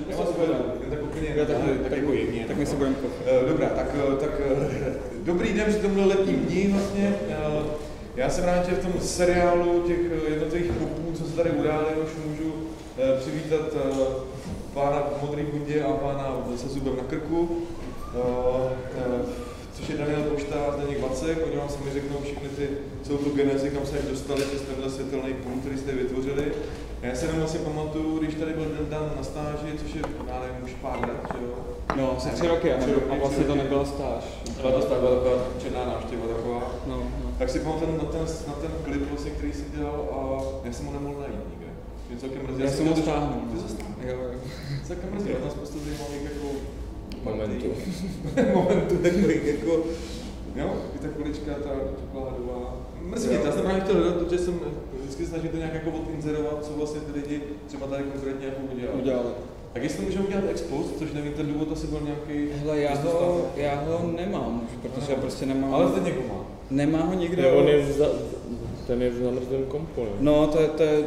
Já vás uvedu, tak úplně tak jako jemně. Tak my si budeme Dobrá, tak dobrý den při tomhle letním dní vlastně. Já jsem rád, že v tom seriálu těch jednotlivých popů, co se tady udály, už můžu přivítat pána v modrý bundě a pána se zubem na krku, což je Daniel Pošta a Zdeněk Vacek. Oni vám sami řeknou všechny ty celou tu genezi, kam se až dostali přes tenhle světelný půl, který jste vytvořili. Já se jenom vlastně pamatuju, když tady byl Dan na stáži, což je, já nevím, už pár let, že jo? No, asi 3 roky, a vlastně to nebyla stáž. Byla to taková černá návštěva taková. No. Tak si pamatuju na ten klip, vlastně, který jsi dělal a já jsem ho nemohl najít nikde. Mě celkem mrzí. Já jsem ho stáhnul. Ty jsi stáhnul? Jo. Celkem mrzí, já tam spoustu zajímavých jako Momentu. takových jako, jo, i ta kulička, ta čokoládová. Mrzí mě, já jsem právě chtěl hledat, protože jsem vždycky snažil to nějak jako odinzerovat, co vlastně ty lidi třeba tady konkrétně jako udělali. Tak jestli můžeme udělat expos, což nevím, ten důvod asi byl nějaký... Hele, já ho nemám už, protože prostě nemám... Ale teď někdo má. Nemá ho nikdo. Ten je v zamrzlém kompu, ne? No,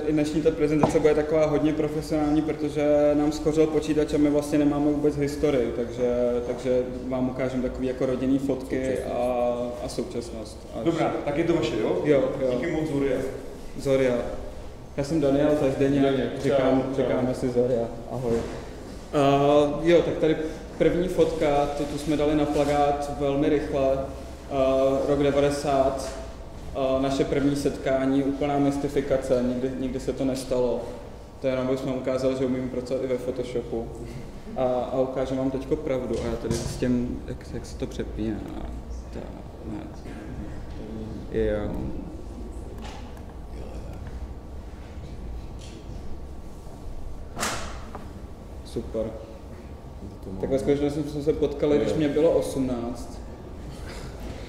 dnešní ta prezentace bude taková hodně profesionální, protože nám schořel počítač a my vlastně nemáme vůbec historii, takže vám ukážeme takové jako rodinné fotky a současnost. Dobrá, tak je to vaše, jo? Jo. Díky moc, Zoria. Zoria. Já jsem Daniel, to je Zdeněk, říkáme si Zoria. Ahoj. Jo, tak tady první fotka, tu jsme dali na plakát velmi rychle, rok 90, naše první setkání, úplná mystifikace, nikdy se to nestalo. To jenom bychom ukázali, že umíme pracovat i ve Photoshopu. A ukážu vám teďko pravdu, a já tady s tím, jak se to přepíná. Jo. Super. Tak ve skutečnosti jsme se potkali, když mě bylo 18.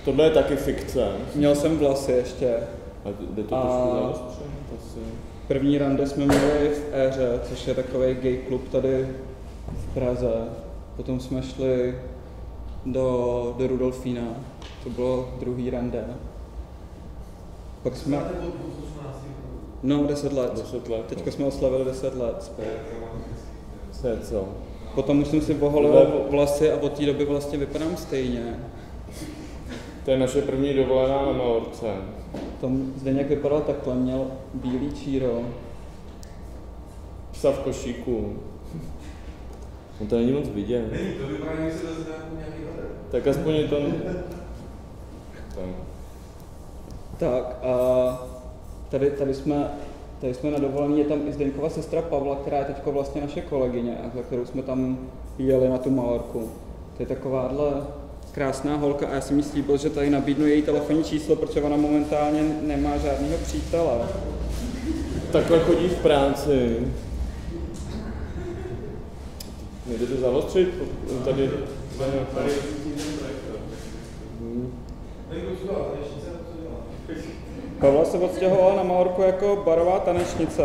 Tohle je taky fikce. Měl jsem vlasy ještě. A jde to trošku zaostřit? První rande jsme měli v Éře, což je takový gay klub tady v Praze. Potom jsme šli do Rudolfína, to bylo druhý rande. Pak jsme... No, 10 let. 10 let. Teďka jsme oslavili 10 let. Co? Potom už jsem si poholil vlasy a od té doby vlastně vypadám stejně. To je naše první dovolená na Malorce. Tam Zdeněk vypadal takhle, měl bílý číro. Psa v košíku. No to není moc vidět. To vypadá, že se dozvíme nějaký hodr. Tak aspoň je to... Tak a tady jsme na dovolení, je tam i Zdeňkova sestra Pavla, která je teďko vlastně naše kolegyně, za kterou jsme tam jeli na tu Malorku. To je takováhle krásná holka a já jsem jí slíbil, že tady nabídnu její telefonní číslo, protože ona momentálně nemá žádného přítele. Takhle chodí v práci. Nejde to zavostřit? Tady... Pavla se odstěhovala na Malorku jako barová tanečnice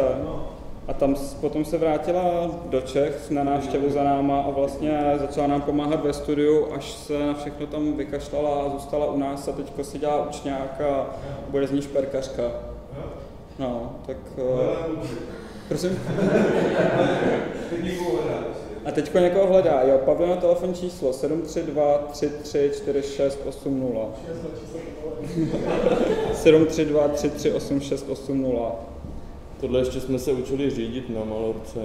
a tam potom se vrátila do Čech na návštěvu za náma a vlastně začala nám pomáhat ve studiu, až se na všechno tam vykašlala a zůstala u nás a teďko si dělá učňák a bude z ní šperkařka. No, tak... Prosím? A teďko někoho hledá, jo, Pavlino telefonní číslo 732 33 46 80. 732 33 86 80. Tohle ještě jsme se učili řídit na Malorce.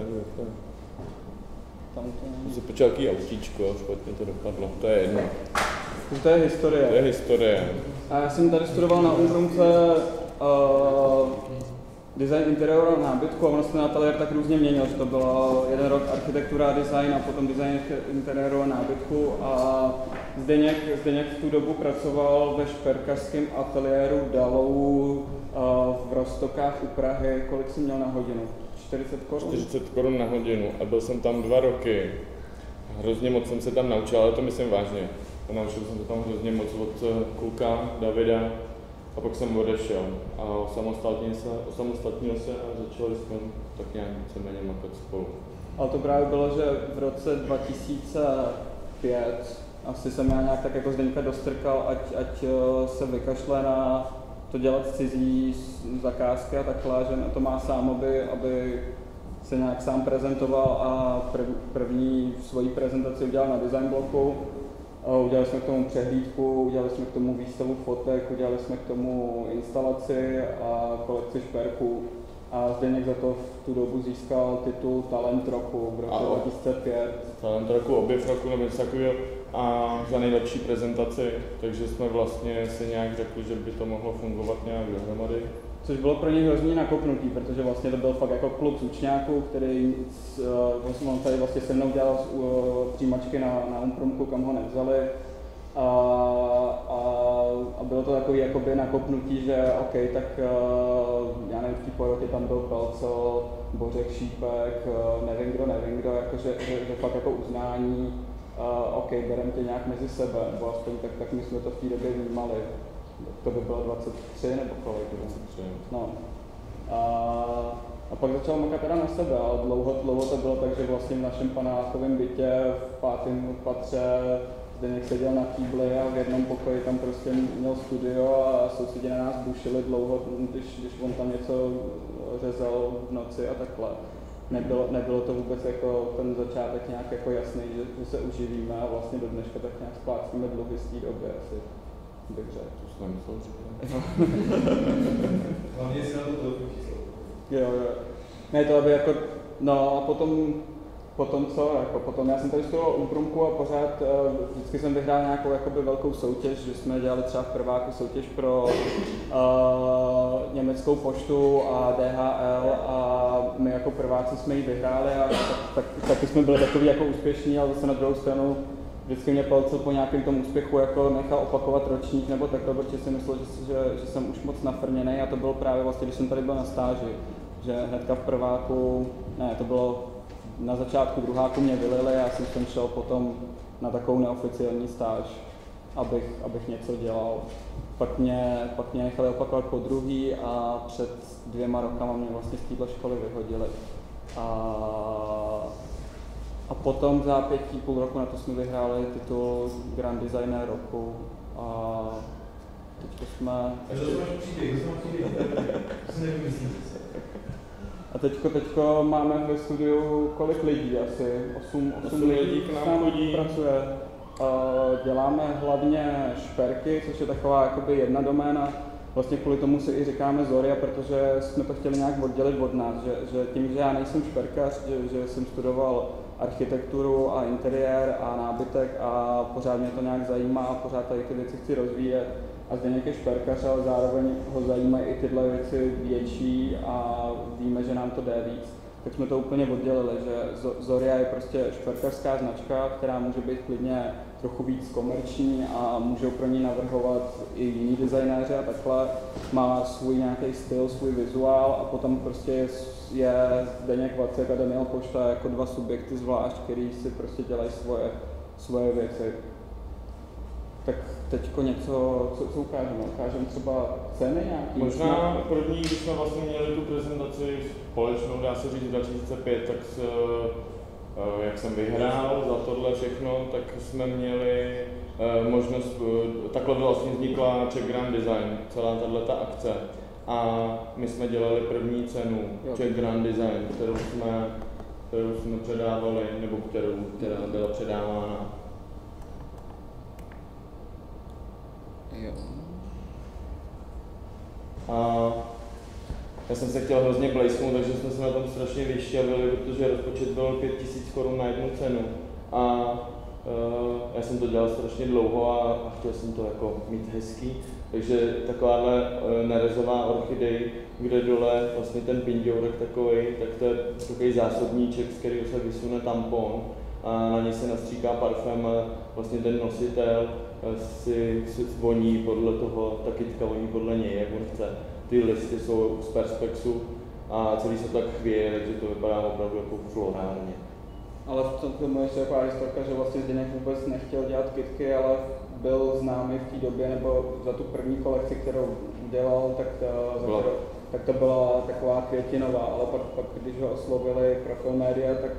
Tam to... Se počal jaký autíčko, špatně to dopadlo, to je jedno. To je historie. To je historie. A já jsem tady studoval na Umbrumce design interiéru a nábytku a ono se ten ateliér tak různě měnil, že to bylo jeden rok architektura a design a potom design interiéru a nábytku a Zdeněk v tu dobu pracoval ve šperkařském ateliéru Dalou v Roztokách u Prahy. Kolik jsi měl na hodinu? 40 korun? 40 korun na hodinu a byl jsem tam 2 roky. Hrozně moc jsem se tam naučil, ale to myslím vážně. Naučil jsem se tam hrozně moc od kluka Davida a pak jsem odešel a osamostatnil se a začali jsme tak nějak víceméně makat spolu. Ale to právě bylo, že v roce 2005 asi jsem já nějak tak jako Zdeňka dostrkal, ať se vykašle na to dělat cizí zakázky a takhle, že to má sám, aby se nějak sám prezentoval a první svoji prezentaci udělal na design bloku. Udělali jsme k tomu přehlídku, udělali jsme k tomu výstavu fotek, udělali jsme k tomu instalaci a kolekci šperků. A Zdeněk za to v tu dobu získal titul Talent roku v roce 2005. Talent roku, objev roku nebo něco takového a za nejlepší prezentaci, takže jsme vlastně si nějak řekli, že by to mohlo fungovat nějak dohromady. Což bylo pro něj hrozně nakopnutí, protože vlastně to byl fakt jako klub z učňáků, který on tady vlastně se mnou dělal přijímačky na Umprumku, kam ho nevzali. A bylo to takové jakoby nakopnutí, že OK, tak já nevím, v té porotě tam byl Pelcel, Bořek, Šípek, nevím kdo, jakože, že fakt jako uznání, OK, bereme tě nějak mezi sebe, nebo aspoň tak my jsme to v té době vnímali. To by bylo 23 nebo kolik? 23. No. A pak začal makat teda na sebe, ale dlouho to bylo tak, že vlastně v našem panelákovém bytě v 5. patře Zdeněk seděl na kýbli a v jednom pokoji tam prostě měl studio a sousedí na nás bušili dlouho, když on tam něco řezal v noci a takhle. Nebylo to vůbec jako ten začátek nějak jako jasný, že se uživíme a vlastně do dneška tak nějak splácíme dluhy z té doby asi, bych řekl. To jsem nemyslel říkat. Hlavně si na to telefon číslo. Jo. Ne, to aby jako, no a potom co, jako potom já jsem tady studoval Umprumku a pořád vždycky jsem vyhrál nějakou jakoby velkou soutěž, že jsme dělali třeba v prváku soutěž pro německou poštu a DHL a my jako prváci jsme ji vyhráli a taky jsme byli takový jako úspěšní, ale zase na druhou stranu vždycky mě Pelcel po nějakém tom úspěchu jako nechal opakovat ročník nebo takhle, protože si myslel, že jsem už moc nafrněnej a to bylo právě vlastně, když jsem tady byl na stáži, že hnedka v prváku, ne, to bylo na začátku druháku mě vylili a já jsem šel potom na takovou neoficiální stáž, abych něco dělal. Pak mě nechali opakovat po druhý a před 2 rokama mě vlastně z této školy vyhodili. A potom za 5,5 roku na to jsme vyhráli titul Grand Designer roku a teďko jsme... A teďko máme ve studiu kolik lidí asi? 8 lidí k nám pracuje. Děláme hlavně šperky, což je taková jakoby jedna doména. Vlastně kvůli tomu si i říkáme Zoria, protože jsme to chtěli nějak oddělit od nás, že tím, že já nejsem šperkař, že jsem studoval architekturu a interiér a nábytek a pořád mě to nějak zajímá a pořád tady ty věci chci rozvíjet. A Zdeněk je šperkař, ale zároveň ho zajímají i tyhle věci větší a víme, že nám to jde víc. Tak jsme to úplně oddělili, že Zoria je prostě šperkařská značka, která může být klidně trochu víc komerční a můžou pro ní navrhovat i jiní designéři a takhle. Má svůj nějaký styl, svůj vizuál a potom prostě je Zdeněk Vacek a Daniel Pošta jako 2 subjekty zvlášť, který si prostě dělají svoje věci. Tak teďko něco, co ukážeme? Ukážeme třeba ceny nějaký? Možná první, když jsme vlastně měli tu prezentaci společnou, dá se říct 2005, tak jak jsem vyhrál za tohle všechno, tak jsme měli možnost, takhle vlastně vznikla Czech Grand Design, celá tato akce. A my jsme dělali první cenu Czech Grand Design, kterou jsme předávali, nebo která byla předávána. Jo. A já jsem se chtěl hrozně blejsknout, takže jsme se na tom strašně vyšťavili, protože rozpočet byl 5 000 korun na jednu cenu. A já jsem to dělal strašně dlouho a chtěl jsem to jako mít hezký. Takže takováhle nerezová orchidej, kde dole vlastně ten pindourek takovej, tak to je takový zásobníček, z kterého se vysune tampon a na něj se nastříká parfém a vlastně ten nositel si voní podle toho, ta kytka voní podle něj, jak on chce. Ty listy jsou z Perspexu a celý se tak chvěje, takže to vypadá opravdu jako florálně. Ale v tom je ještě taková historka, že vlastně Zdeněk vůbec nechtěl dělat kytky, ale byl známý v té době, nebo za tu první kolekci, kterou udělal, tak tak to byla taková květinová, ale pak když ho oslovili pro Filmédia, tak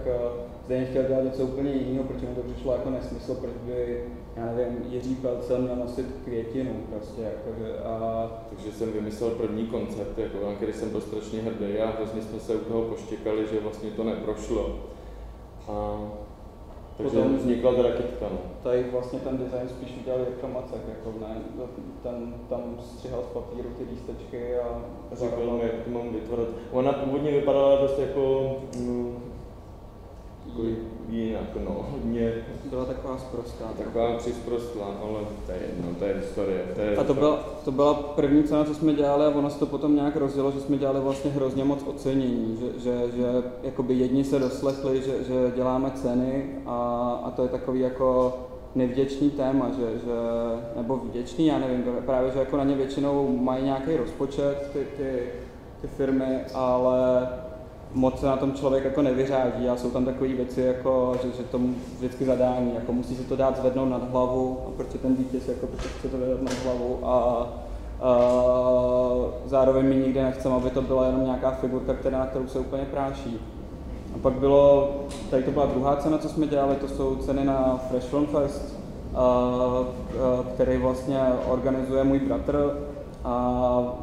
Zdeněk chtěl dělat něco úplně jiného, protože mi to přišlo jako nesmysl, proč by, já nevím, Jiří Pelcel měl nosit květinu prostě, jakože a... Takže jsem vymyslel první koncept, jako, na který jsem byl strašně hrdý a hrozně jsme se u toho poštěkali, že vlastně to neprošlo. A takže potom vznikla ta raketka. No. Tady vlastně ten design spíš udělal Jirka Macek, jako ne, ten tam střihal z papíru ty lístečky a říkal mi, jak to mám vytvořit. Ona původně vypadala dost jako jinak, no, hodně. Byla taková sprostá. Taková přisprostlá, ale to je jedno, to je historie. A to byla první cena, co jsme dělali, a ono se to potom nějak rozdělo, že jsme dělali vlastně hrozně moc ocenění, že jakoby jedni se doslechli, že děláme ceny a to je takový jako nevděčný téma, nebo vděčný, já nevím, právě, že jako na ně většinou mají nějaký rozpočet ty firmy, ale moc se na tom člověk jako nevyřádí a jsou tam takové věci, jako, že tomu vždycky zadání, jako musí se to dát zvednout nad hlavu, a protože ten vítěz jako chce to vydat nad hlavu a zároveň my nikdy nechceme, aby to byla jenom nějaká figurka, na kterou se úplně práší. A pak tady to byla druhá cena, co jsme dělali, to jsou ceny na Fresh Film Fest, který vlastně organizuje můj bratr. A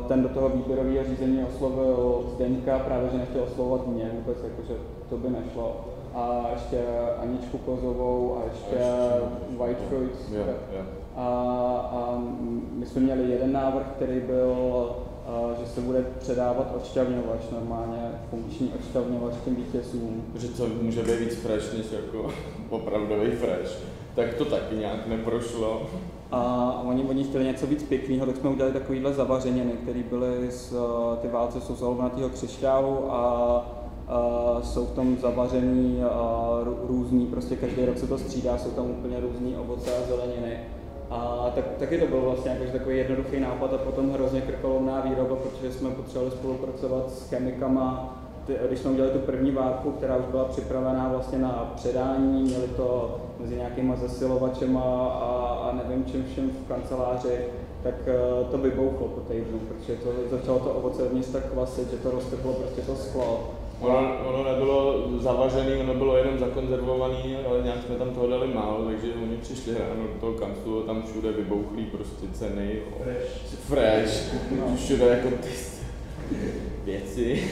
ten do toho výběrového řízení oslovil Zdeňka, právě že nechtěl oslovovat mě vůbec, jakože to by nešlo. A ještě Aničku Kozovou a ještě White Fruits. A my jsme měli jeden návrh, který byl, že se bude předávat odšťavňovač, normálně funkční odšťavňovač těm vítězům. Že to může být víc fresh, než jako opravdový fresh. Tak to taky nějak neprošlo. A oni chtěli něco víc pěkného, tak jsme udělali takovýhle zavařeniny, které byly ty válce jsou z olověnatého křišťálu a jsou v tom zavařený různý, prostě každý rok se to střídá, jsou tam úplně různý ovoce a zeleniny. A taky to byl vlastně jakože takový jednoduchý nápad a potom hrozně krkolomná výroba, protože jsme potřebovali spolupracovat s chemikama. Když jsme udělali tu první várku, která už byla připravená vlastně na předání, měli to mezi nějakýma zesilovačema a nevím čím všem v kanceláři, tak to vybouchlo po týdnu, protože začalo to ovoce vevnitř tak kvasit, že to rozteklo prostě to sklo. Ono nebylo zavařený, ono bylo jenom zakonzervovaný, ale nějak jsme tam toho dali málo, takže oni přišli ráno do toho kanclu a tam všude vybouchlý prostě ceny. Fresh. No. Všude jako ty věci.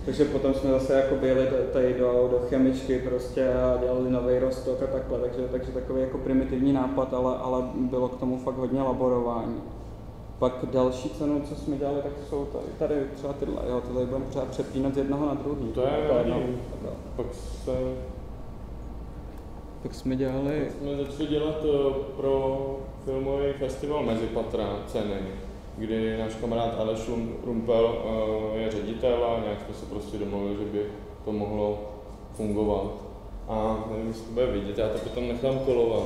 Takže potom jsme zase jako byli tady do chemičky prostě a dělali nový roztok a takhle, takže takový jako primitivní nápad, ale bylo k tomu fakt hodně laborování. Pak další cenu, co jsme dělali, tak jsou tady třeba tyhle, jo, to tady budeme třeba přepínat z jednoho na druhý. To je Pak jsme dělali... Tak jsme začali dělat pro filmový festival Mezipatra ceny, kdy náš kamarád Aleš Rumpel je ředitel a nějak jsme se prostě domluvili, že by to mohlo fungovat. A nevím, jestli to bude vidět, já to potom nechám kolovat.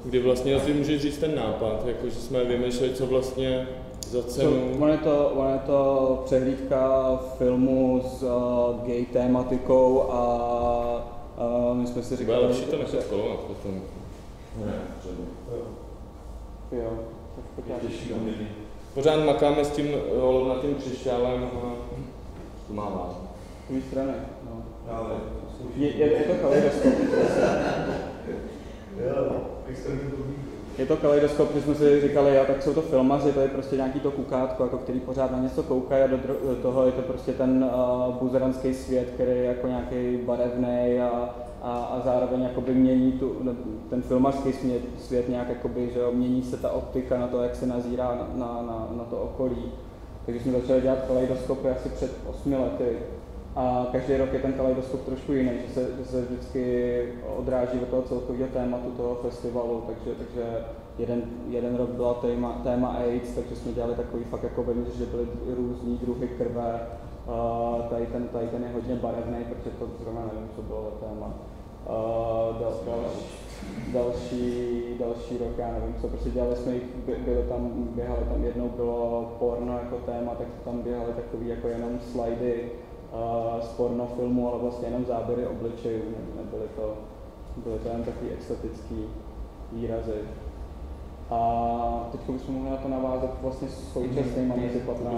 Kdy vlastně asi můžeš říct ten nápad, jakože jsme vymýšleli, co vlastně za cenu. On je to přehlídka filmu s gay tématikou a my jsme si říkali... Bude lepší to nechat kolovat potom. Jo. Pořád makáme s tím olovnatým křišťálem a to má vás. Tvůj strany, no. Je to kaleidoskop. Je to kaleidoskop, když jsme si říkali, jo, tak jsou to filmaři, to je prostě nějaký to kukátko, jako který pořád na něco koukají a do toho je to prostě ten buzeranský svět, který je jako nějaký barevný a zároveň jakoby mění ten filmařský svět nějak jakoby, že jo, mění se ta optika na to, jak se nazírá na to okolí. Takže jsme začali dělat kaleidoskopy asi před 8 lety. A každý rok je ten kaleidoskop trošku jiný, že se vždycky odráží do toho celkového tématu toho festivalu, takže jeden rok byla téma AIDS, takže jsme dělali takový fakt jako vevnitř, že byly různý druhy krve. Tady ten je hodně barevný, protože to zrovna nevím, co bylo téma. Další rok, já nevím co, prostě dělali jsme jich, běhali tam jednou bylo porno jako téma, tak tam běhali takový jako jenom slidy z pornofilmu, ale vlastně jenom záběry obličejů, byly to jen takový exotický výrazy. A teď bychom mohli na to navázat vlastně s současnýma mezipatra,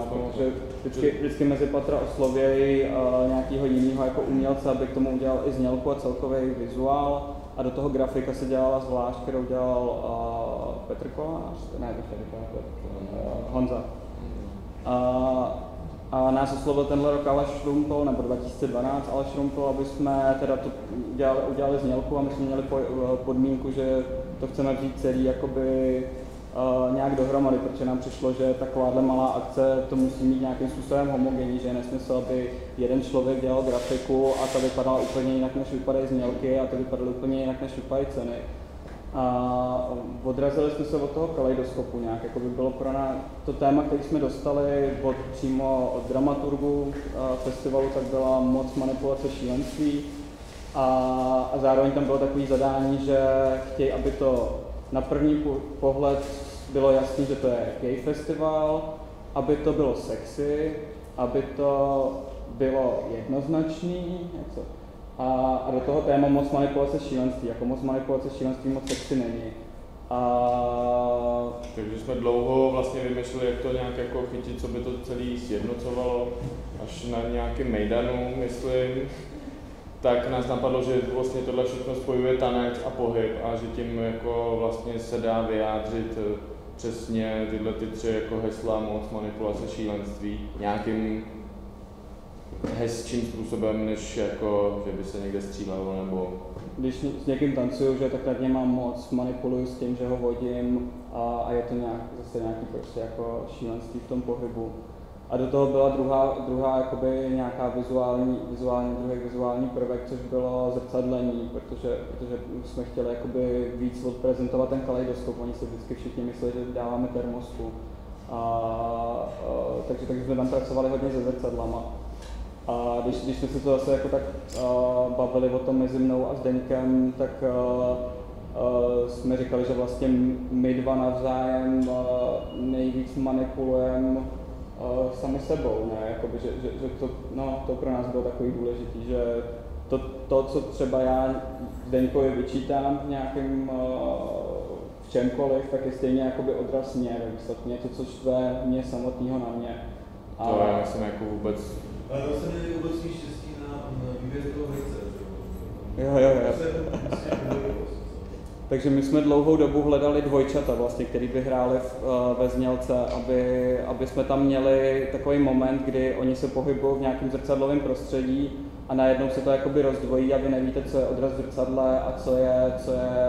protože vždycky mezipatra oslovějí nějakého jiného jako umělce, aby k tomu udělal i znělku a celkový vizuál. A do toho grafika se dělala zvlášť, kterou dělal Petr Kolář, Honza. A nás oslovil tenhle rok Aleš Šrumpl, nebo 2012 Aleš Šrumpl, aby jsme teda to udělali znělku a my jsme měli podmínku, že to chceme vzít celý jakoby nějak dohromady, protože nám přišlo, že takováhle malá akce to musí mít nějakým způsobem homogenní, že je nesmysl, aby jeden člověk dělal grafiku a ta vypadala úplně jinak, než vypadají znělky a ty vypadaly úplně jinak, než vypadají ceny. A odrazili jsme se od toho kaleidoskopu nějak, jako by bylo pro nás to téma, který jsme dostali přímo od dramaturgů festivalu, tak byla moc manipulace šílenství a zároveň tam bylo takové zadání, že chtějí, aby to na první pohled bylo jasné, že to je gay festival, aby to bylo sexy, aby to bylo jednoznačný, a do toho téma moc manipulace šílenství, jako moc manipulace šílenství moc sexy není. Takže jsme dlouho vlastně vymýšleli, jak to nějak jako chytit, co by to celé sjednocovalo, až na nějakém mejdanu, myslím. Tak nás napadlo, že vlastně tohle všechno spojuje tanec a pohyb a že tím jako vlastně se dá vyjádřit přesně tyhle ty tři jako hesla, moc, manipulace, šílenství nějakým hezčím způsobem, než jako, že by se někde střílelo nebo... Když s někým tancuju, že tak nad něm mám moc, manipuluju s tím, že ho vodím a je to zase nějaký prostě jako šílenství v tom pohybu. A do toho byla druhá jakoby nějaká druhý vizuální prvek, což bylo zrcadlení, protože jsme chtěli jakoby víc odprezentovat ten kaleidoskop. Oni si vždycky všichni mysleli, že dáváme termosku. Takže jsme tam pracovali hodně se zrcadlama. A když jsme se to zase jako tak bavili o tom mezi mnou a Zdeňkem, tak jsme říkali, že vlastně my dva navzájem nejvíc manipulujeme sami sebou, ne? Jakoby, že to pro nás bylo takový důležitý, že to, co třeba já Zdeňkovi vyčítám v nějakém v čemkoliv, tak je stejně jakoby odraz mě ve výsledku, něco, co štve mě samotného na mě. To já jsem jako vůbec... Ale to se není vůbec štěstí na výběr toho hejce. Jo. Takže my jsme dlouhou dobu hledali dvojčata, vlastně, který by hráli ve znělce, aby jsme tam měli takový moment, kdy oni se pohybují v nějakém zrcadlovém prostředí a najednou se to jakoby rozdvojí a vy nevíte, co je odraz zrcadle a co je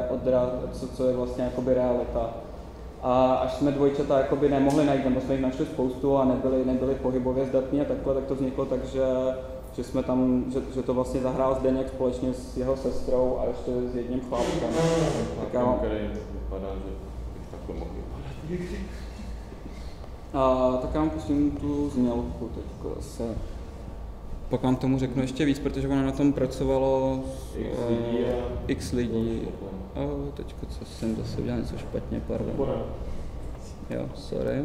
odraz, co je vlastně jakoby realita. A až jsme dvojčata jakoby nemohli najít, nebo jsme jich našli spoustu a nebyli pohybově zdatní a takhle, tak to vzniklo tak, že jsme tam, že to vlastně zahrál Zdeněk společně s jeho sestrou a ještě s jedním chlapkem. Který vypadá, že bych takhle mohl vypadat. Tak já vám pustím tu znělku teďko zase. Pak vám tomu řeknu ještě víc, protože ono na tom pracovalo x lidí. Teďko co jsem zase udělal něco špatně, pardon. Jo, sorry.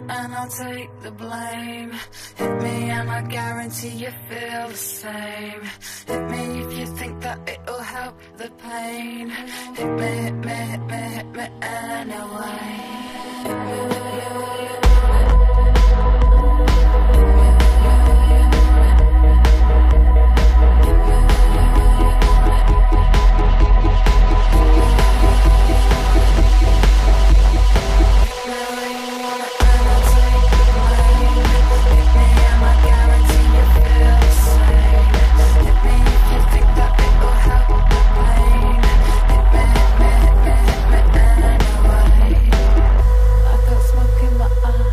And I'll take the blame. Hit me and I guarantee you feel the same. Hit me if you think that it'll help the pain. Hit me, hit me, hit me, hit me anyway. I got smoke in my eyes.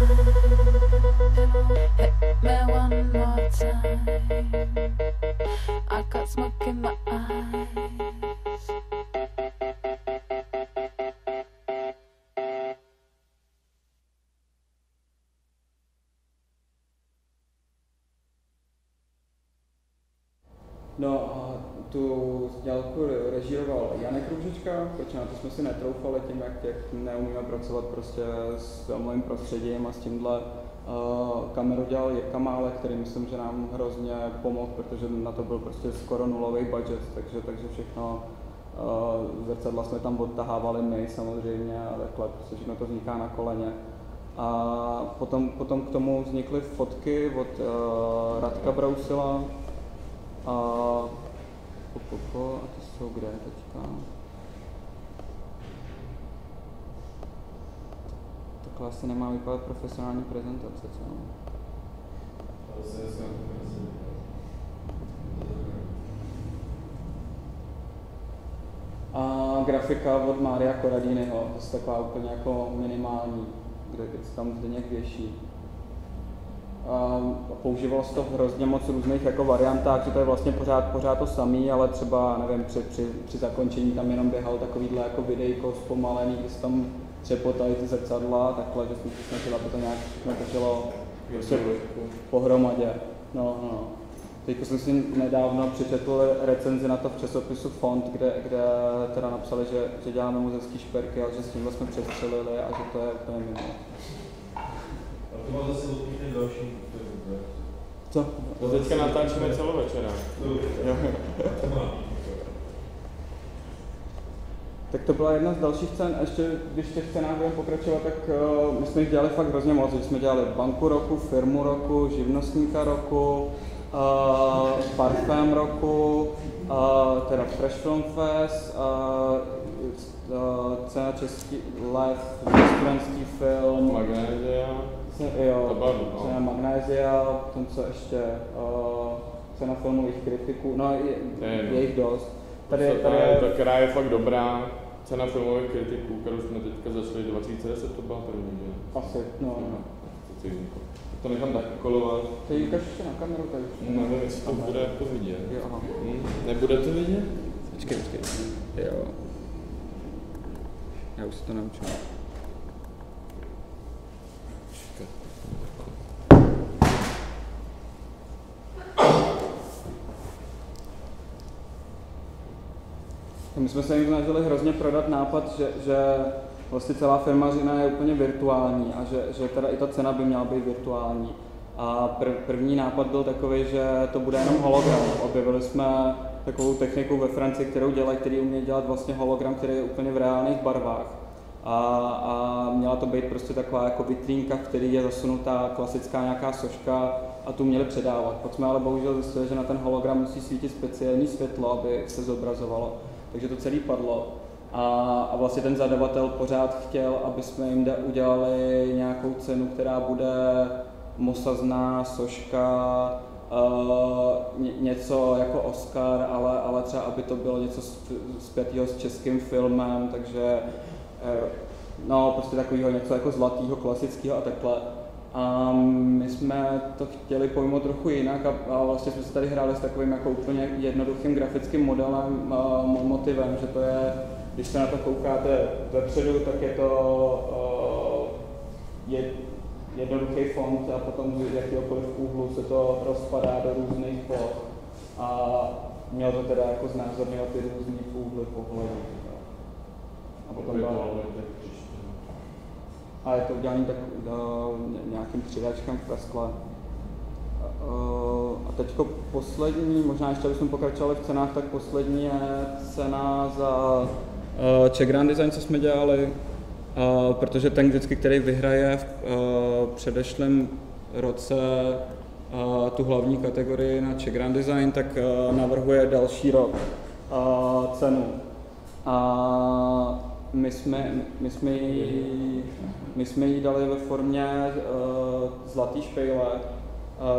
No a tu dělku režíroval Janek Růžička, protože na to jsme si netroufali tím, jak neumíme pracovat prostě s filmovým prostředím a s tímhle. Kameru dělal Jirka Málek, který myslím, že nám hrozně pomohl, protože na to byl prostě skoro nulový budget, takže všechno zrcadla jsme tam odtahávali my samozřejmě a takhle, prostě všechno to vzniká na koleně. A potom k tomu vznikly fotky od Radka Brousila a ty jsou kde teďka? Takhle asi nemá vypadat profesionální prezentace, co? A grafika od Mária Corradiniho, to je taková úplně jako minimální, kde se tam Zdeněk věší. Používalo se to v hrozně moc různých jako variantách, že to je vlastně pořád to samý, ale třeba, nevím, při zakončení tam jenom běhal takovýhle jako videjko zpomalený, kdy se tam třepotali ty zrcadla, takhle, že jsme se snažili, aby to nějak točilo prostě pohromadě. No. Teď jsem si nedávno přečetl recenzi na to v časopisu Font, kde teda napsali, že děláme muzejský šperky, ale že s tímhle jsme přestřelili a že to je úplně mimo. A to má zase odpíchne další. Co? To teďka natáčíme celovečera. Tak to byla jedna z dalších scén, a ještě když těch scénách budeme pokračovat, tak my jsme jich dělali fakt hrozně moc. Jsme dělali banku roku, firmu roku, živnostníka roku, parfém roku, teda Fresh Film Fest, cena český live, studentský film. Magnézia. Jo, cena Magnézia, potom co ještě, cena filmových kritiků, no je jich dost. Ta, která je fakt dobrá, cena filmových kritiků, kterou jsme teďka začali 2010, to byla první, že? Asi, no. To nechám tak kolovat. To ji ukáž ještě na kameru tady. Nevím, jestli to bude jako vidět. Jo, aha. Nebude to vidět? Počkej. Jo. Já už si to naučím. My jsme se jim snažili hrozně prodat nápad, že vlastně celá filmařina je úplně virtuální a že teda i ta cena by měla být virtuální. A první nápad byl takový, že to bude jenom hologram. Objevili jsme takovou techniku ve Francii, který umějí dělat vlastně hologram, který je úplně v reálných barvách. A měla to být prostě taková jako vitrínka, v který je zasunutá klasická nějaká soška a tu měli předávat. Pak jsme ale bohužel zjistili, že na ten hologram musí svítit speciální světlo, aby se zobrazovalo. Takže to celé padlo. A vlastně ten zadavatel pořád chtěl, aby jsme jim udělali nějakou cenu, která bude mosazná soška, něco jako Oscar, ale třeba aby to bylo něco spjatého s českým filmem, takže no prostě takového něco jako zlatého, klasického a takhle. A my jsme to chtěli pojmout trochu jinak a vlastně jsme se tady hráli s takovým jako úplně jednoduchým grafickým modelem, motivem, že to je, když se na to koukáte vepředu, tak je to jednoduchý font a potom z jakýhokoliv úhlu se to rozpadá do různých ploch a mělo to teda jako znázorňovat ty různý úhly pohledu. A potom a je to udělané tak nějakým přidáčkem v skle. A teďko poslední, možná ještě abychom pokračovali v cenách, tak poslední je cena za Czech Grand Design, co jsme dělali, protože ten vždycky, který vyhraje v předešlém roce tu hlavní kategorii na Czech Grand Design, tak navrhuje další rok cenu. A my jsme ji dali ve formě zlatý špejle,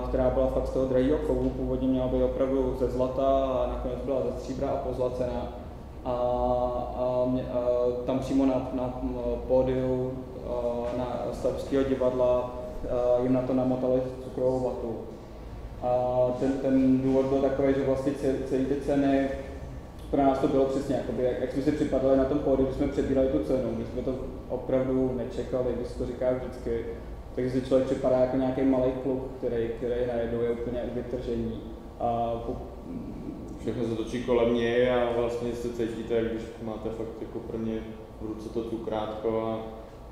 která byla fakt z toho drahého kovu, původně měla být opravdu ze zlata a nakonec byla ze stříbra a pozlacená. A tam přímo na pódiu na Stavského divadla jim na to namotali cukrovou vatu. A ten důvod byl takový, že vlastně celý ty ceny pro nás to bylo přesně, jakoby, jak jsme si připadali na tom pódiu, když jsme přebírali tu cenu, když jsme to opravdu nečekali, když se to říká vždycky, takže si člověk připadá jako nějaký malý kluk, který najednou je úplně vytržení. A všechno se točí kolem něj a vlastně se cítíte, jak když máte fakt jako prvně v ruce to cukrátko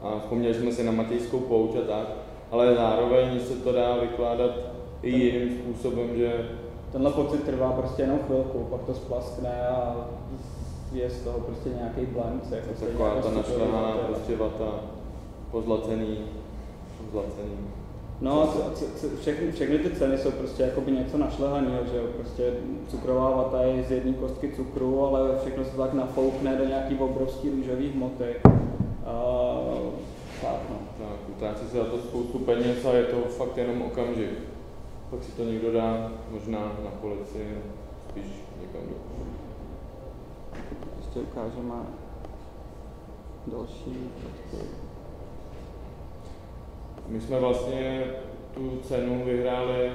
a vzpomněli jsme si na Matějskou pouť a tak, ale zároveň se to dá vykládat i jiným způsobem, že tenhle pocit trvá prostě jenom chvilku, pak to splaskne a je z toho prostě nějaký blend. Jako taková ta našlehaná prostě vata, pozlacený. No, všechny ty ceny jsou prostě jakoby něco našlehaného, že jo, prostě cukrová vata je z jedné kostky cukru, ale všechno se tak nafoukne do nějaký obrovský růžový hmoty. Tak, no. Tak, utrácí se za to spoustu peněz a je to fakt jenom okamžik. Pak si to někdo dá možná na polici, spíš někam do. Ještě ukážeme další fotky. My jsme vlastně tu cenu vyhráli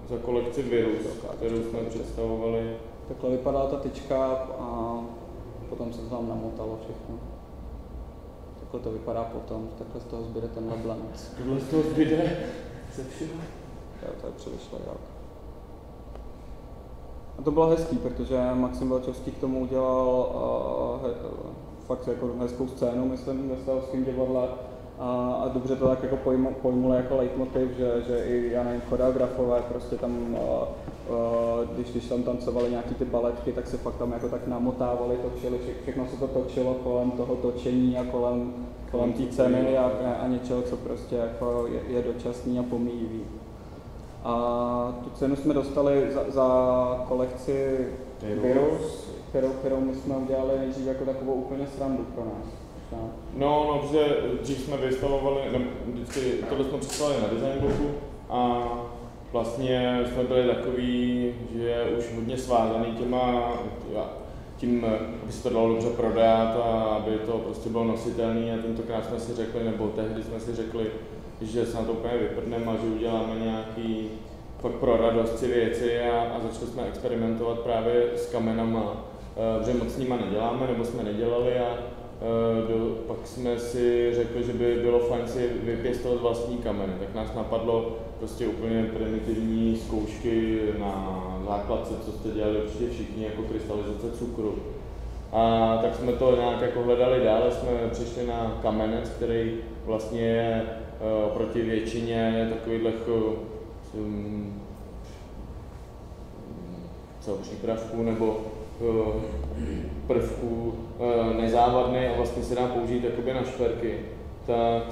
za kolekci Virus, kterou jsme představovali. Takhle vypadá ta tyčka a potom se to tam namotalo všechno. Takhle to vypadá potom, takhle z toho zbyde tenhle blend. Tohle z toho zbyde ze všeho? Jo, to je předešlý rok. A to bylo hezký, protože Maxim Velčovský k tomu udělal fakt jako hezkou scénu, myslím, ve Stavovském divadle. A dobře to tak jako pojmuli jako leitmotiv, že i, já nevím, choreografové prostě tam, když tam tancovali nějaký ty baletky, tak se fakt tam jako tak namotávali, točili, všechno se to točilo kolem toho točení a kolem té ceny a něčeho, co prostě jako je dočasný a pomíjivý. A tu cenu jsme dostali za kolekci Virus, kterou my jsme udělali nejdřív jako takovou úplně srandu pro nás. No, protože dřív jsme vystavovali, vždycky tohle jsme představili na design bloku a vlastně jsme byli takový, že je už hodně svázaný tím, aby se to dalo dobře prodat a aby to prostě bylo nositelné a tentokrát jsme si řekli, nebo tehdy jsme si řekli, že se na to úplně vyprdneme a že uděláme nějaký fakt pro radost si věci a začali jsme experimentovat právě s kamenama, protože moc s nima neděláme, nebo jsme nedělali a pak jsme si řekli, že by bylo fajn si vypěstovat vlastní kameny, tak nás napadlo prostě úplně primitivní zkoušky na základce, co jste dělali určitě všichni, jako krystalizace cukru. A tak jsme to nějak jako hledali dále, jsme přišli na kamenec, který vlastně je proti většině takových přípravků nebo prvků nezávadný a vlastně se dá použít jakoby na šperky, tak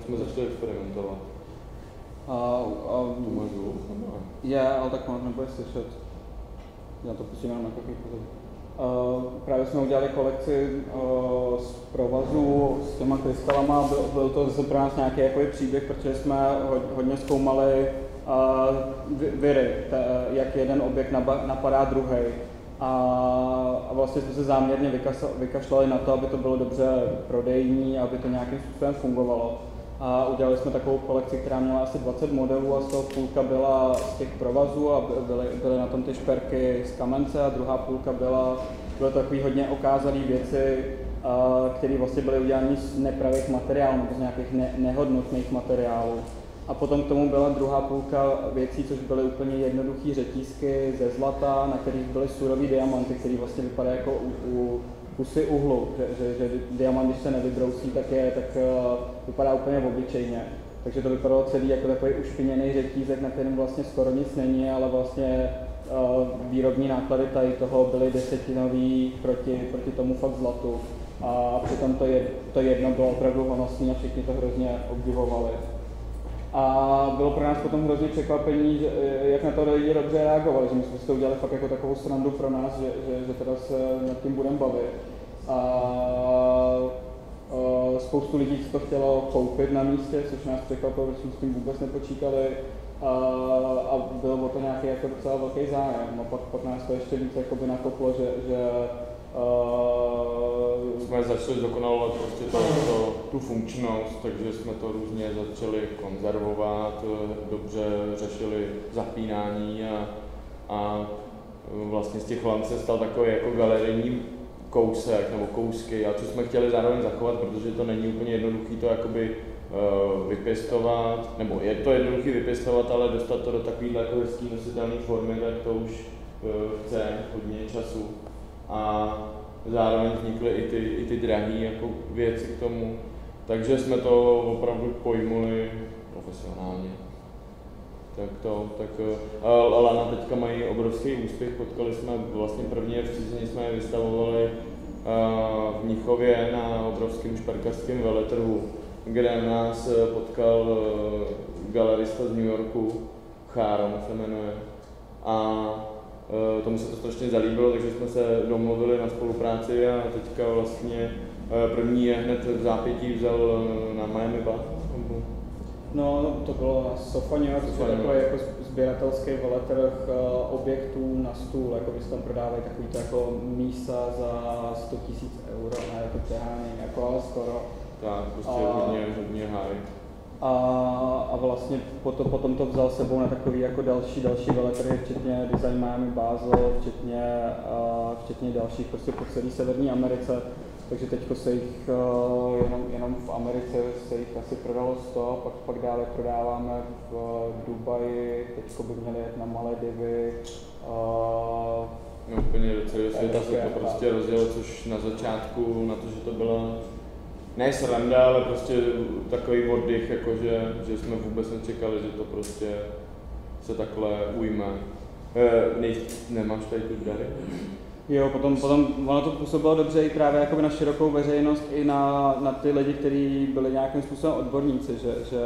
jsme začali experimentovat. Tu máš zvuk? Je, ale tak moc nebude slyšet. Já to pustím jenom na takový právě jsme udělali kolekci z provazů s těma krystalama, byl to zase pro nás nějaký příběh, protože jsme hodně zkoumali viry, jak jeden objekt napadá druhý. A vlastně jsme se záměrně vykašlali na to, aby to bylo dobře prodejní, aby to nějakým způsobem fungovalo. A udělali jsme takovou kolekci, která měla asi 20 modelů a z toho půlka byla z těch provazů a byly na tom ty šperky z kamence a druhá půlka byly takové hodně okázalé věci, které vlastně byly udělané z nepravých materiálů nebo z nějakých nehodnotných materiálů. A potom k tomu byla druhá půlka věcí, což byly úplně jednoduché řetízky ze zlata, na kterých byly surový diamanty, které vlastně vypadají jako kusy uhlu, že diamant, když se nevybrousí, tak vypadá úplně obyčejně. Takže to vypadalo celý jako takový ušpiněný řetízek, na kterém vlastně skoro nic není, ale vlastně výrobní náklady tady toho byly desetinový proti tomu fakt zlatu. A přitom to jedno bylo opravdu honosné a všichni to hrozně obdivovali. A bylo pro nás potom hrozně překvapení, jak na to lidi dobře reagovali, že my jsme si to udělali fakt jako takovou srandu pro nás, že teda se nad tím budeme bavit. A spoustu lidí si to chtělo koupit na místě, což nás překvapilo, protože jsme s tím vůbec nepočítali. A byl o to nějaký jako docela velký zájem. A pak nás to ještě víc nakoplo, že jsme začali zdokonalovat prostě tu funkčnost, takže jsme to různě začali konzervovat, dobře řešili zapínání a vlastně z těch lamp se stal takový jako galerijní kousek nebo kousky, a co jsme chtěli zároveň zachovat, protože to není úplně jednoduché to jakoby vypěstovat, nebo je to jednoduchý vypěstovat, ale dostat to do takovýhle jako hezký nositelný formy, tak to už chce hodně času. A zároveň vznikly i ty drahé jako věci k tomu, takže jsme to opravdu pojmuli profesionálně. Tak Lana teďka mají obrovský úspěch, potkali jsme vlastně první v sezóně jsme je vystavovali v Mnichově na obrovském šperkařském veletrhu, kde nás potkal galerista z New Yorku, Cháron se jmenuje, a tomu se to strašně zalíbilo, takže jsme se domluvili na spolupráci a teďka vlastně první je hned v zápětí vzal na Miami Bath. No, to bylo Sofa New York, což je takový jako sběratelský veletrh objektů na stůl, jako když tam prodávají takovýto jako mísa za 100 000 euro, ne jako přehání, jako ale skoro. Tak, prostě hodně high. A vlastně potom to vzal sebou na takový jako další veletrhy, včetně Design Miami Basel, včetně dalších prostě po celé Severní Americe. Takže teďko se jich jenom v Americe se jich asi prodalo 100, pak dále prodáváme v Dubaji, teďko by měli jet na Maledivy. No úplně do celého světa se to prostě rozjelo, což na začátku, na to, že to byla ne sranda, ale prostě takový oddych, jakože, že jsme vůbec nečekali, že to prostě se takhle ujme. Nemáš tady tu dary? Jo, potom ono to působilo dobře i právě jakoby na širokou veřejnost, i na ty lidi, kteří byli nějakým způsobem odborníci, že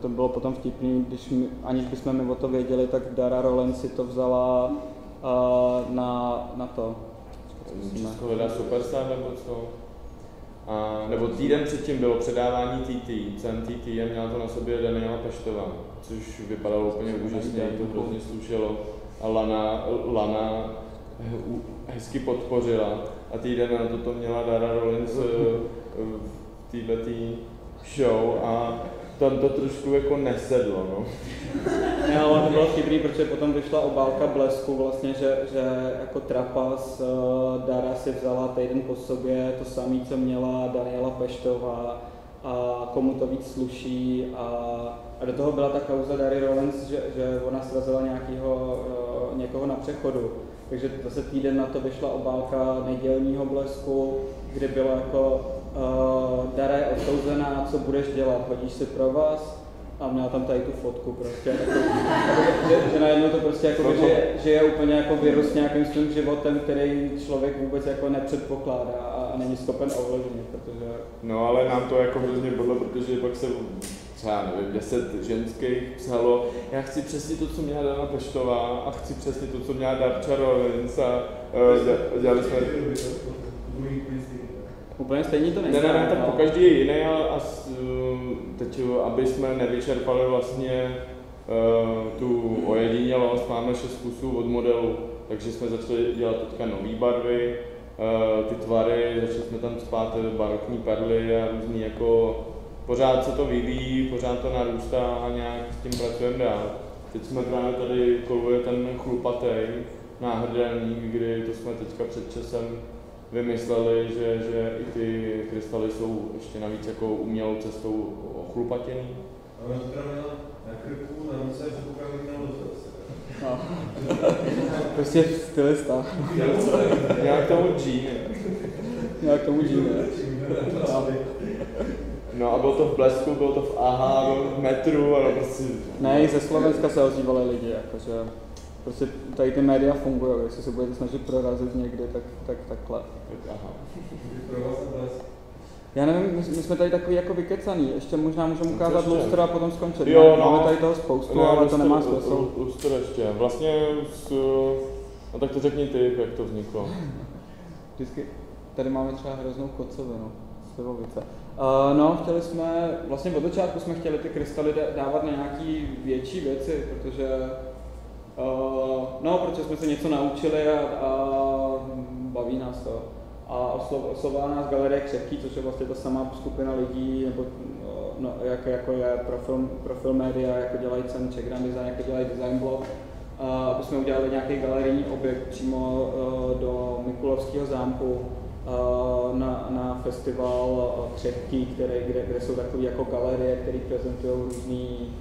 to bylo potom vtipný, aniž bychom my o to věděli, tak Dara Rollins si to vzala na to. Česko hledá Superstar nebo co? Nebo týden předtím bylo předávání cen TT a měla to na sobě Daniela Peštová, což vypadalo úplně úžasně, to hrozně slušelo. A Lana hezky podpořila a týden na to měla Dara Rollins v této show a tam to trošku jako nesedlo, no. Ne, ale to bylo chytrý, protože potom vyšla obálka Blesku vlastně, že jako trapas Dara si vzala týden po sobě to samé, co měla Daniela Peštová a komu to víc sluší a do toho byla ta kauza Dary Rollins, že ona srazila někoho na přechodu. Takže zase týden na to vyšla obálka nedělního Blesku, kde bylo jako Dara je odsouzená, co budeš dělat, hodíš si pro vás? A měla tam tady tu fotku prostě, jako, že najednou to prostě jako, že je úplně jako virus nějakým svým životem, který člověk vůbec jako nepředpokládá a není schopen ovlivnit, protože... No ale nám to jako hrozně bylo, protože pak se třeba nevím, 10 ženských psalo, já chci přesně to, co měla Dana Peštová a chci přesně to, co měla Darča Rollins a dělali jsme... Úplně stejný to nejde. Ne, tak po každý je jiný a teď, aby jsme nevyčerpali vlastně tu ojedinělost, máme 6 kusů od modelu, takže jsme začali dělat teďka nový barvy, ty tvary, začali jsme tam spát barokní perly a různý jako, pořád se to vyvíjí, pořád to narůstá a nějak s tím pracujeme dál. Teď jsme právě tady koluje ten chlupatej náhrdelník, kdy to jsme teďka před časem vymysleli, že i ty krystaly jsou ještě navíc jako umělou cestou ochlupatěný. A ona to teda měla na krku, na ruce, předpokládám, že měla dost. No. Prostě stylista. Nějak tomu džíny. No a bylo to v Blesku, bylo to v AHA, bylo v Metru, ale prostě... Ne, i ze Slovenska se ozývali lidi, jakože... Prostě tady ty média fungují, jestli se budete snažit prorazit někdy, tak takhle. Aha. Já nevím, my jsme tady takový jako vykecaný, ještě možná můžeme ukázat lustro a potom skončit. Jo, Máme tady toho spoustu, ale to nemá smysl. Lustro ještě, vlastně, no tak to řekni ty, jak to vzniklo. Vždycky, tady máme třeba hroznou kocovinu, slivovice. No, chtěli jsme, vlastně od začátku jsme chtěli ty krystaly dávat na nějaký větší věci, protože protože jsme se něco naučili a baví nás to. A oslovovala nás Galerie Křehký, což je vlastně ta sama skupina lidí, nebo jako je Profil Media, jako dělají Czech Grand Design, jako dělají Design Blog. Aby jsme udělali nějaký galerijní objekt přímo do Mikulovského zámku, na festival Křehký, kde jsou takové jako galerie, které prezentují různý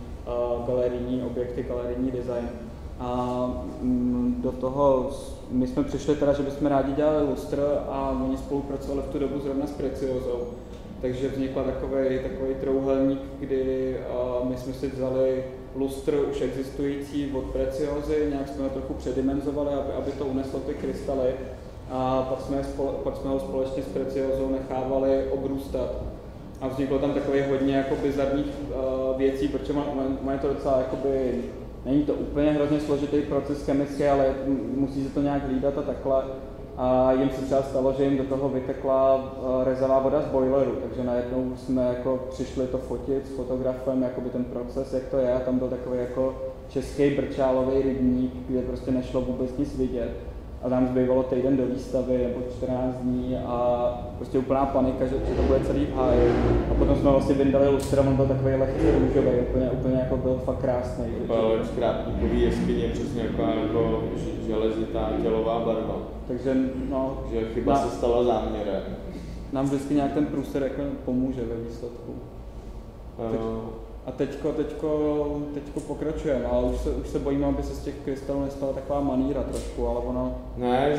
galerijní objekty, galerijní design. A do toho my jsme přišli teda, že bychom rádi dělali lustr a oni spolupracovali v tu dobu zrovna s Preciozou. Takže vznikla takový trouhelník, kdy my jsme si vzali lustr už existující od Preciozy, nějak jsme ho trochu předimenzovali, aby to uneslo ty krystaly. A pak jsme ho společně s Preciozou nechávali obrůstat. A vzniklo tam takový hodně jako bizarních věcí, protože má to docela jakoby, není to úplně hrozně složitý proces chemický, ale musí se to nějak hlídat a takhle. A jim se třeba stalo, že jim do toho vytekla rezavá voda z boileru, takže najednou jsme jako přišli to fotit s fotografem, jakoby ten proces, jak to je, a tam byl takový jako český brčálový rybník, kde prostě nešlo vůbec nic vidět. A tam zbývalo týden do výstavy nebo 14 dní a prostě úplná panika, že to bude celý v háji. A potom jsme vlastně vyndali lustr a on byl takový lehký růžový, úplně jako byl fakt krásný. Byl skrátníkový jeskyně, přesně jako železitá tělová barva. Takže no... Že chyba se stala záměrem. Nám vždycky nějak ten průser pomůže ve výsledku. A teďko pokračujeme, ale už se bojíme, aby se z těch krystalů nestala taková maníra trošku, ale ono... Ne,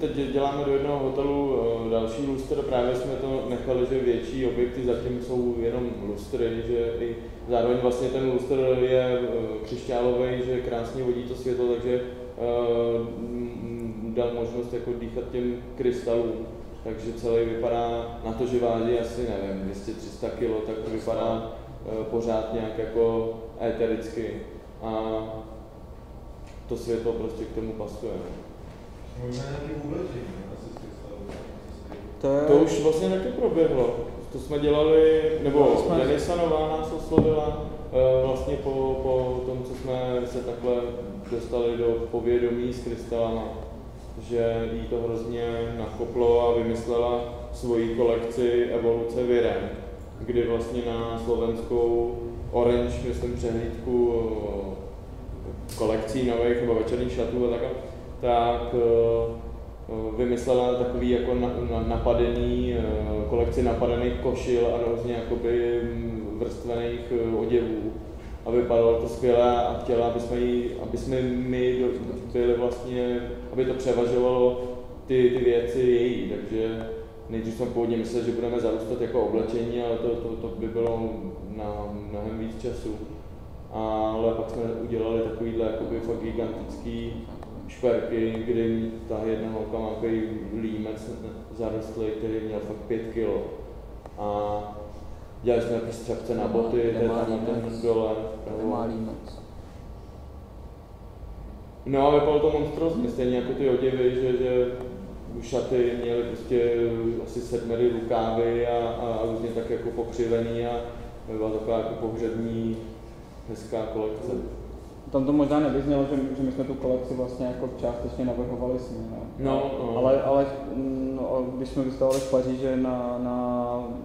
teď děláme do jednoho hotelu další lustr, právě jsme to nechali, že větší objekty zatím jsou jenom lustry, že i zároveň vlastně ten lustr je křišťálový, že krásně vodí to světlo, takže dal možnost jako dýchat těm krystalům. Takže celý vypadá, na to, že váží asi, nevím, 200-300 kg, tak to vypadá pořád nějak jako étericky a to světlo prostě k tomu pasuje. Možná nějaký oblečení, asi z krystalů. To už vlastně taky proběhlo. To jsme dělali, nebo Denisa Nová nás oslovila vlastně po tom, co jsme se takhle dostali do povědomí s krystalama, že jí to hrozně nakoplo a vymyslela svoji kolekci Evoluce Viren, kdy vlastně na slovenskou Orange, myslím, přehlídku kolekcí nových nebo večerních šatů a tak vymyslela takový jako napadený, kolekci napadených košil a různě jakoby vrstvených oděvů. A vypadalo to skvěle a chtěla, aby jsme my byli vlastně, aby to převažovalo ty věci její, takže nejdřív jsme původně mysleli, že budeme zarůstat jako oblečení, ale to by bylo na mnohem víc času. Ale pak jsme udělali takovýhle jakoby fakt gigantický šperky, kdy ta jedna holka má takový límec zarostlý, který měl fakt 5 kg. A dělali jsme nějaký střepce na boty, to je tam dole. Nemá límec. No a vypadalo to monstrozně, stejně jako ty oděvy, že šaty měly prostě asi 7 rukávy a různě tak jako pokřivený a byla taková jako pohřební hezká kolekce. Tam to možná nevyznělo, že my jsme tu kolekci vlastně jako částečně navrhovali s ní, no. Ale když jsme vystavovali v Paříži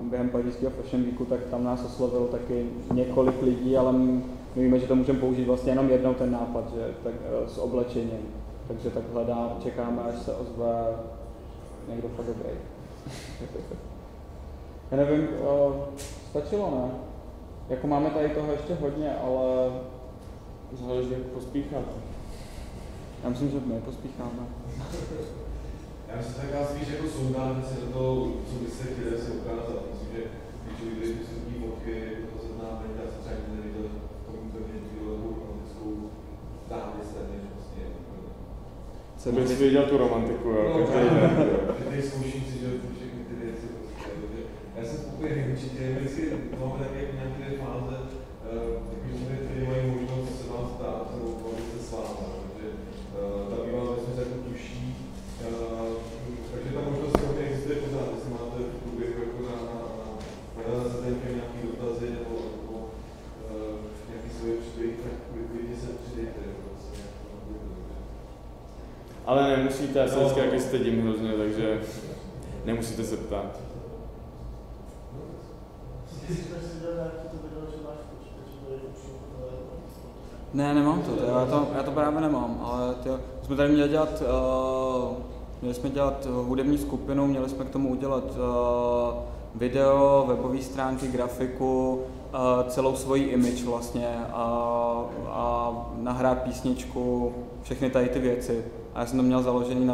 během pařížského Fashion Weeku, tak tam nás oslovilo taky několik lidí, ale my víme, že to můžeme použít vlastně jenom jednou ten nápad, že tak s oblečením. Takže tak čekáme, až se ozve někdo fakt dobrý. Já nevím, stačilo, ne? Jako máme tady toho ještě hodně, ale... Záleží, jak pospícháte. Já myslím, že my pospícháme. Já myslím, že taková spíš jako soudánice do toho, co by se chtěli asi ukázat. Myslím, že když viděli ty fotky, to se známe, já se třeba nikdy neviděl v tom pevně takovou romantickou dávěstě, než vlastně. Bych si viděl tu romantiku, jo, každý den. Že tady zkouším si, že všechny ty věci prostě. Já jsem spokojený určitě, vždycky máme také nějaké fáze, takže tady mají možnost se vám stát, nebo bavit se s váma, protože ta bývalá vesnice jako tuší, takže ta možnost hodně existuje pořád, jestli máte v průběhu jako na zadenkem nějaký dotazy nebo nějaký svoje příběhy, tak klidně se přidejte. Ale nemusíte, já se vždycky jaký stydím hrozně, takže nemusíte se ptát. Ne, nemám to, já to právě nemám, ale jsme tady měli dělat Měli jsme dělat hudební skupinu, měli jsme k tomu udělat video, webové stránky, grafiku, celou svoji image vlastně a nahrát písničku, všechny tady ty věci. A já jsem to měl založený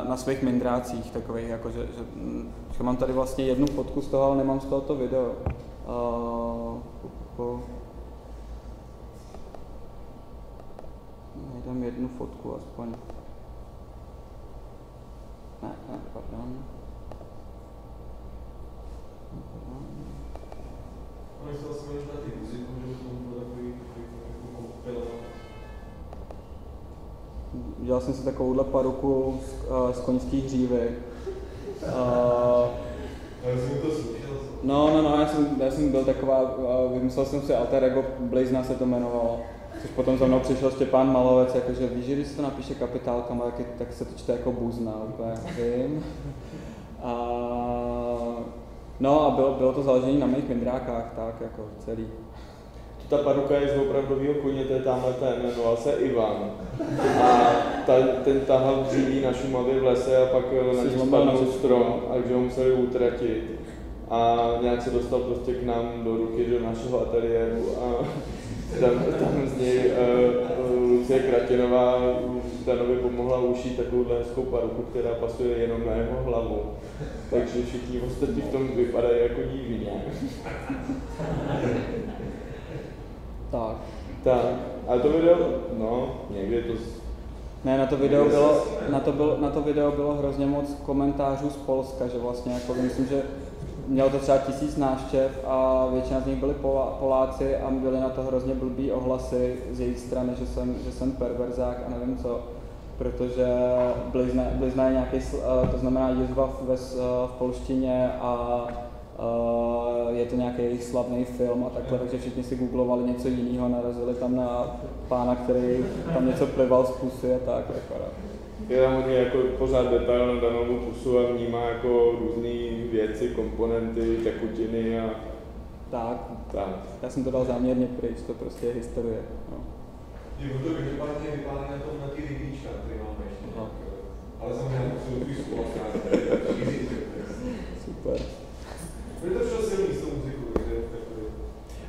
na svých mindrácích takových, jako že mám tady vlastně jednu fotku z toho, ale nemám z tohoto video. Najdem jednu fotku aspoň. Ne, pardon. No, myslel jsem jenom na ty muziku, že to bylo takový kompilovat. Dělal jsem si takovouhle paruku z koňský hřívy. Já jsem to slyšel. No, já jsem byl taková, vymyslel jsem si alter ego, Blazna se to jmenovalo. Což potom za mnou přišel Štěpán Malovec, jakože víš, že když se to napíše kapitálkama, tak se to čte jako Buzna, úplně vím. No a bylo to založené na mých mindrákách, tak jako celý. Ta paruka je z opravdového koně, to je tamhle ten, jmenoval se Ivan. A ten tahal dříví na Šumavě v lese a pak na něj spadnul strom, takže ho museli utratit. A nějak se dostal prostě k nám do ruky, do našeho ateliéru a tam z něj Lucie Kratinová Danovi pomohla ušít takovouhle hezkou paruku, která pasuje jenom na jeho hlavu. Takže všichni ostatní v tom vypadají jako divně. Tak, ale to video, no, někdy to... Ne, na to video bylo hrozně moc komentářů z Polska, že vlastně jako myslím, že mělo to třeba 1000 návštěv a většina z nich byli Poláci a byly na to hrozně blbý ohlasy z jejich strany, že jsem perverzák a nevím co, protože blizna je nějaký, to znamená jizva v polštině a je to nějaký jejich slavný film a takhle, takže všichni si googlovali něco jiného, narazili tam na pána, který tam něco plival z pusy a tak. Je tam hodně jako pořád detail na danou pusu a vnímá jako různé věci, komponenty, tekutiny a... Tak. Já jsem to dal záměrně pryč, to prostě je historie. No. Je to každopádně vypadá na ty rybíčka, který máme ještě. Ale samozřejmě jsou tu společná. Super. Kde to šlo silný s tou muzikou?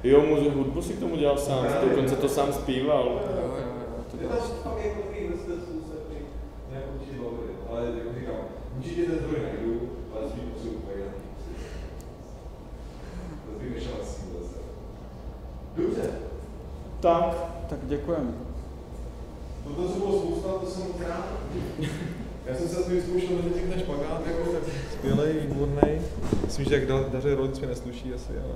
Jo, hudbu si k tomu dělal sám, dokonce to sám zpíval. Je tam fakt jako takový vrstevců se nějak určitě bavili, ale jako říkám, určitě ten zdroj najdu, ale svým potřebu úplně jinak. To bych nešel s tím zase. Dobře. Tak děkujeme. Toto se bylo spousta, to jsem rád. Já jsem se asi vyzkoušel mezi ten špagát, jako tak skvělej, výbornej. Myslím, že jak daře rolic mi nesluší asi, ale...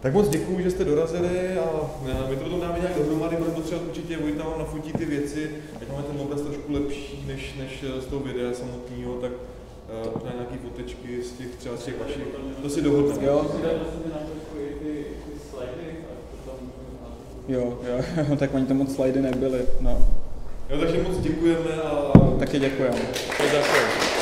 Tak moc děkuju, že jste dorazili a my to potom dáme nějak dohromady, budeme potřebovat určitě, Vojta vám nafotí ty věci, ať máme ten obraz trošku lepší než z toho videa samotného, tak možná nějaký fotečky z těch třeba z těch vašich, to si dohodneme. Jo, tak oni tam moc slidy nebyly, no. Jo, takže moc děkujeme a... Taky děkujeme. To zase.